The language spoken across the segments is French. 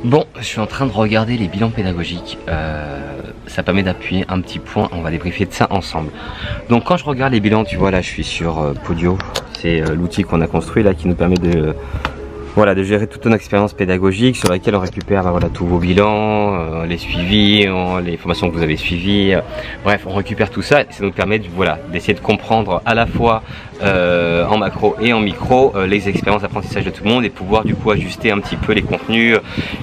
Bon, je suis en train de regarder les bilans pédagogiques. Ça permet d'appuyer un petit point. On va débriefer de ça ensemble. Donc quand je regarde les bilans, tu vois là, je suis sur Podio. C'est l'outil qu'on a construit là qui nous permet de de gérer toute une expérience pédagogique sur laquelle on récupère tous vos bilans, les suivis, les formations que vous avez suivies. Bref, on récupère tout ça et ça nous permet d'essayer de comprendre à la fois en macro et en micro les expériences d'apprentissage de tout le monde et pouvoir du coup ajuster un petit peu les contenus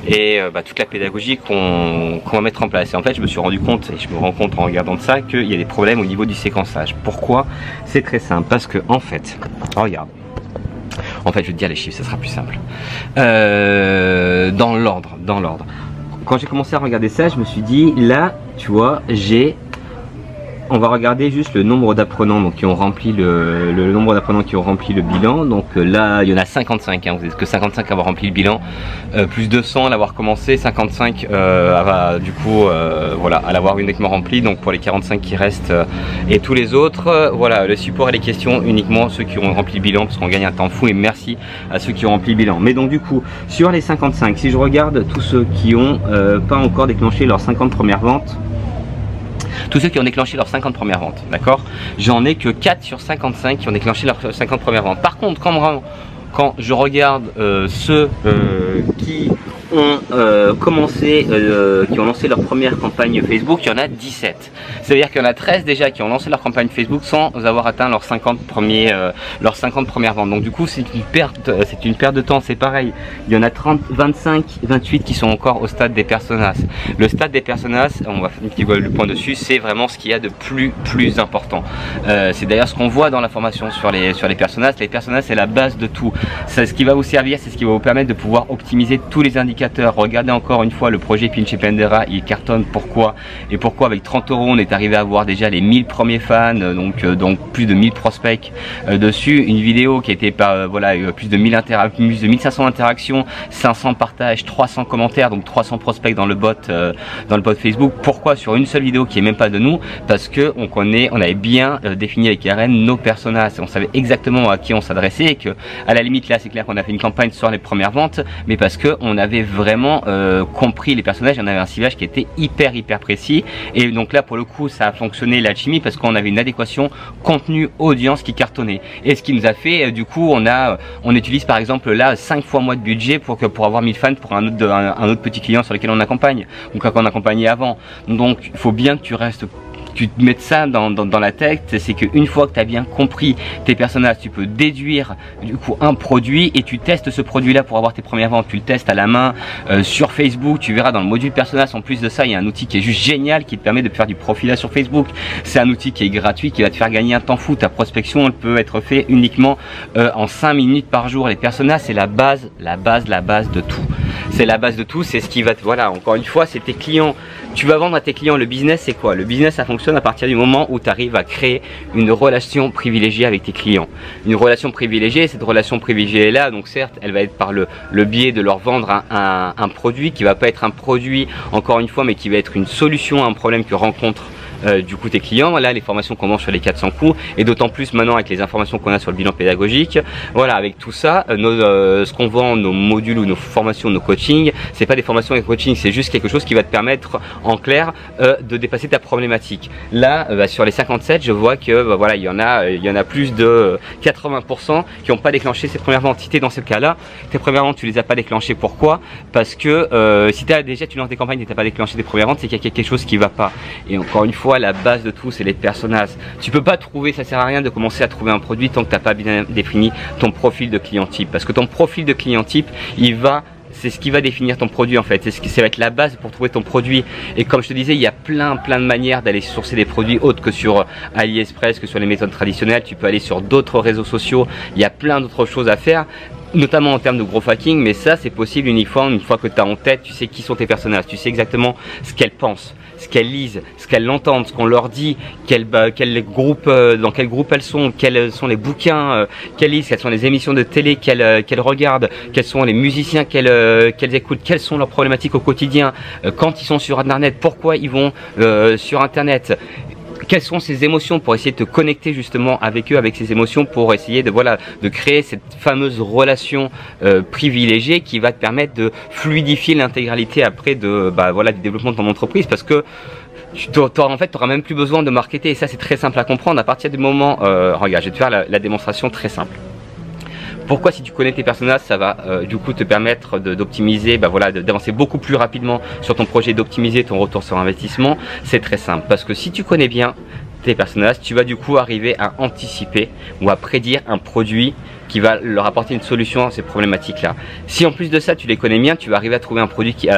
et toute la pédagogie qu'on va mettre en place. Et en fait, je me suis rendu compte, et je me rends compte en regardant de ça, qu'il y a des problèmes au niveau du séquençage. Pourquoi? C'est très simple, parce que en fait, regarde. En fait, je vais te dire les chiffres, ça sera plus simple. Dans l'ordre. Quand j'ai commencé à regarder ça, je me suis dit, là, tu vois, on va regarder juste le nombre d'apprenants qui ont rempli le nombre d'apprenants qui ont rempli le bilan. Donc là, il y en a 55, hein, vous n'êtes que 55 à avoir rempli le bilan, plus 200 à l'avoir commencé, 55 à l'avoir uniquement rempli. Donc pour les 45 qui restent et tous les autres, le support et les questions uniquement ceux qui ont rempli le bilan, parce qu'on gagne un temps fou, et merci à ceux qui ont rempli le bilan. Mais donc du coup, sur les 55, si je regarde tous ceux qui ont pas encore déclenché leurs 50 premières ventes, tous ceux qui ont déclenché leurs 50 premières ventes, d'accord, j'en ai que 4 sur 55 qui ont déclenché leurs 50 premières ventes. Par contre, quand je regarde ceux qui ont qui ont lancé leur première campagne Facebook, il y en a 17. C'est-à-dire qu'il y en a 13 déjà qui ont lancé leur campagne Facebook sans avoir atteint leurs 50 premières ventes. Donc du coup, c'est une perte de temps. C'est pareil. Il y en a 30, 25, 28 qui sont encore au stade des personas. Le stade des personas, on va faire un petit point dessus, c'est vraiment ce qu'il y a de plus important. C'est d'ailleurs ce qu'on voit dans la formation sur les personas. Les personas, c'est la base de tout. C'est ce qui va vous servir, c'est ce qui va vous permettre de pouvoir optimiser tous les indicateurs. Regardez encore une fois le projet Pinch et Pendera, il cartonne. Pourquoi avec 30 € on est arrivé à avoir déjà les 1000 premiers fans, donc plus de 1000 prospects dessus. Une vidéo qui a été plus de 1500 interactions, 500 partages, 300 commentaires, donc 300 prospects dans le bot Facebook. Pourquoi sur une seule vidéo qui est même pas de nous? Parce que on avait bien défini avec Karen nos personas, on savait exactement à qui on s'adressait, et que à la limite là c'est clair qu'on a fait une campagne sur les premières ventes, mais parce que on avait vraiment compris les personnages, on avait un ciblage qui était hyper précis, et donc là pour le coup ça a fonctionné l'alchimie parce qu'on avait une adéquation contenu audience qui cartonnait, et ce qui nous a fait du coup on utilise par exemple là 5 fois moins de budget pour avoir 1000 fans pour un autre petit client sur lequel on accompagne, ou qu'on accompagnait avant. Donc il faut bien que tu te mettes ça dans la tête, c'est qu'une fois que tu as bien compris tes personnages, tu peux déduire du coup un produit, et tu testes ce produit là pour avoir tes premières ventes. Tu le testes à la main sur Facebook, tu verras dans le module personnage. En plus de ça, il y a un outil qui est juste génial qui te permet de faire du profilage sur Facebook. C'est un outil qui est gratuit, qui va te faire gagner un temps fou. Ta prospection, elle peut être faite uniquement en 5 minutes par jour. Les personnages, c'est la base de tout. C'est la base de tout, c'est ce qui va te... encore une fois, c'est tes clients. Tu vas vendre à tes clients. Le business, c'est quoi? Le business, ça fonctionne à partir du moment où tu arrives à créer une relation privilégiée avec tes clients. Une relation privilégiée, cette relation privilégiée là, donc certes, elle va être par le biais de leur vendre un produit qui va pas être un produit, encore une fois, mais qui va être une solution à un problème que rencontrent du coup tes clients. Là les formations qu'on vend sur les 400 coups, et d'autant plus maintenant avec les informations qu'on a sur le bilan pédagogique, avec tout ça, ce qu'on vend, nos modules ou nos formations, nos coachings, c'est pas des formations et coaching, c'est juste quelque chose qui va te permettre en clair de dépasser ta problématique. Là sur les 57, je vois que il y en a plus de 80% qui n'ont pas déclenché ces premières ventes. Si tu es dans ce cas là, tes premières ventes tu les as pas déclenchées. Pourquoi? Parce que si tu lances des campagnes et tu n'as pas déclenché des premières ventes, c'est qu'il y a quelque chose qui va pas. Et encore une fois, la base de tout, c'est les personas. Tu peux pas trouver, ça sert à rien de commencer à trouver un produit tant que tu n'as pas bien défini ton profil de client type, parce que ton profil de client type, c'est ce qui va définir ton produit en fait, ça va être la base pour trouver ton produit. Et comme je te disais, il y a plein de manières d'aller sourcer des produits autres que sur AliExpress, que sur les méthodes traditionnelles. Tu peux aller sur d'autres réseaux sociaux, il y a plein d'autres choses à faire, notamment en termes de gros hacking, mais ça c'est possible uniquement une fois que tu as en tête, tu sais qui sont tes personnages, tu sais exactement ce qu'elles pensent, ce qu'elles lisent, ce qu'elles entendent, ce qu'on leur dit, dans quel groupe elles sont, quels sont les bouquins qu'elles lisent, quelles sont les émissions de télé qu'elles regardent, quels sont les musiciens qu'elles écoutent, quelles sont leurs problématiques au quotidien, quand ils sont sur internet, pourquoi ils vont sur internet, quelles sont ces émotions, pour essayer de te connecter justement avec eux, avec ces émotions, pour essayer de, voilà, de créer cette fameuse relation privilégiée qui va te permettre de fluidifier l'intégralité après de, voilà, du développement de ton entreprise, parce que tu n'auras même plus besoin de marketer, et ça c'est très simple à comprendre à partir du moment, regarde, je vais te faire la démonstration très simple. Pourquoi, si tu connais tes personnages, ça va du coup te permettre d'optimiser, voilà, d'avancer beaucoup plus rapidement sur ton projet, d'optimiser ton retour sur investissement. C'est très simple, parce que si tu connais bien tes personnages, tu vas du coup arriver à anticiper ou à prédire un produit qui va leur apporter une solution à ces problématiques-là. Si en plus de ça, tu les connais bien, tu vas arriver à trouver un produit qui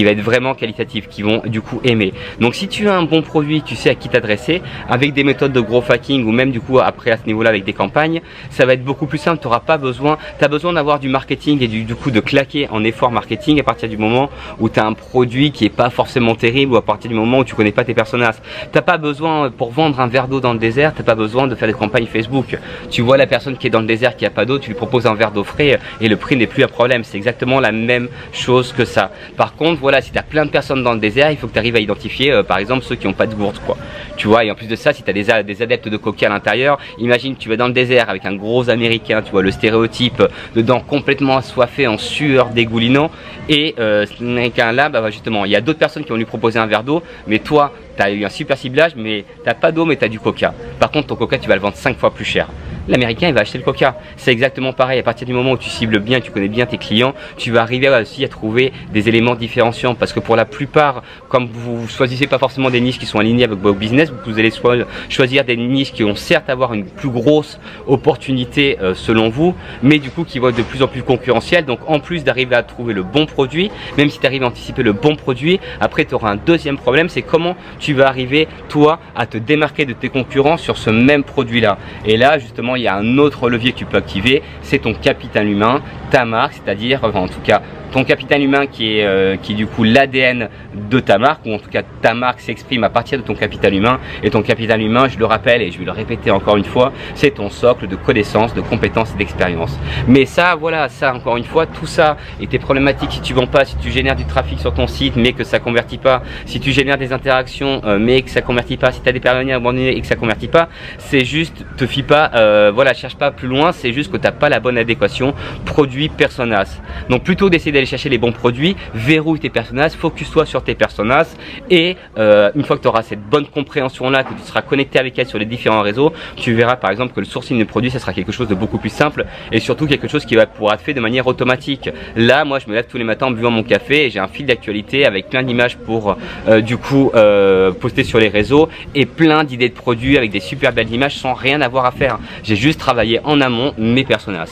va être vraiment qualitatif, qui vont du coup aimer. Donc si tu as un bon produit, tu sais à qui t'adresser, avec des méthodes de growth hacking ou même du coup après à ce niveau-là avec des campagnes, ça va être beaucoup plus simple. Tu n'auras pas besoin, tu as besoin d'avoir du marketing et du coup de claquer en effort marketing à partir du moment où tu as un produit qui est pas forcément terrible, ou à partir du moment où tu connais pas tes personnages. T'as pas besoin, pour vendre un verre d'eau dans le désert, t'as pas besoin de faire des campagnes Facebook. Tu vois la personne qui est dans le désert, qui a pas d'eau, tu lui proposes un verre d'eau frais et le prix n'est plus un problème. C'est exactement la même chose que ça. Par contre, voilà, si tu as plein de personnes dans le désert, il faut que tu arrives à identifier par exemple ceux qui n'ont pas de gourde, quoi. Tu vois, et en plus de ça, si tu as des adeptes de coca à l'intérieur, imagine que tu vas dans le désert avec un gros américain, tu vois le stéréotype dedans, complètement assoiffé, en sueur, dégoulinant, et ce américain là, justement, il y a d'autres personnes qui vont lui proposer un verre d'eau, mais toi tu as eu un super ciblage, mais t'as pas d'eau, mais tu as du coca. Par contre, ton coca, tu vas le vendre 5 fois plus cher. L'américain, il va acheter le coca. C'est exactement pareil. À partir du moment où tu cibles bien, tu connais bien tes clients, tu vas arriver aussi à trouver des éléments différenciants. Parce que pour la plupart, comme vous choisissez pas forcément des niches qui sont alignées avec vos business, vous allez choisir des niches qui vont certes avoir une plus grosse opportunité selon vous, mais du coup qui vont être de plus en plus concurrentielles. Donc en plus d'arriver à trouver le bon produit, même si tu arrives à anticiper le bon produit, après tu auras un deuxième problème, c'est comment tu vas arriver toi à te démarquer de tes concurrents sur ce même produit là. Et là justement il y a un autre levier que tu peux activer, c'est ton capital humain, ta marque, c'est-à-dire en tout cas ton capital humain qui est du coup l'ADN de ta marque, ou en tout cas ta marque s'exprime à partir de ton capital humain. Et ton capital humain, je le rappelle et je vais le répéter encore une fois, c'est ton socle de connaissances, de compétences et d'expérience. Mais ça, voilà, ça encore une fois, tout ça et tes problématiques, si tu vends pas, si tu génères du trafic sur ton site mais que ça convertit pas, si tu génères des interactions mais que ça convertit pas, si tu as des partenaires abandonnés et que ça convertit pas, c'est juste, te fie pas, voilà, cherche pas plus loin, c'est juste que tu n'as pas la bonne adéquation produit-personnage. Donc plutôt d'essayer d'aller chercher les bons produits, verrouille tes personnages, focus-toi sur tes personnages, et une fois que tu auras cette bonne compréhension là, que tu seras connecté avec elle sur les différents réseaux, tu verras par exemple que le sourcing des produits, ça sera quelque chose de beaucoup plus simple, et surtout quelque chose qui va pouvoir être fait de manière automatique. Là, moi je me lève tous les matins en buvant mon café et j'ai un fil d'actualité avec plein d'images pour du coup poster sur les réseaux, et plein d'idées de produits avec des super belles images sans rien avoir à faire. J'ai juste travaillé en amont mes personnages.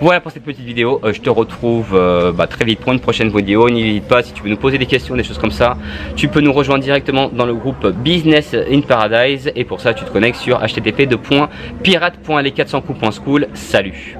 Voilà pour cette petite vidéo, je te retrouve très vite pour une prochaine vidéo. N'hésite pas, si tu veux nous poser des questions, des choses comme ça, tu peux nous rejoindre directement dans le groupe Business in Paradise, et pour ça tu te connectes sur http://pirate.les400coups.school. Salut.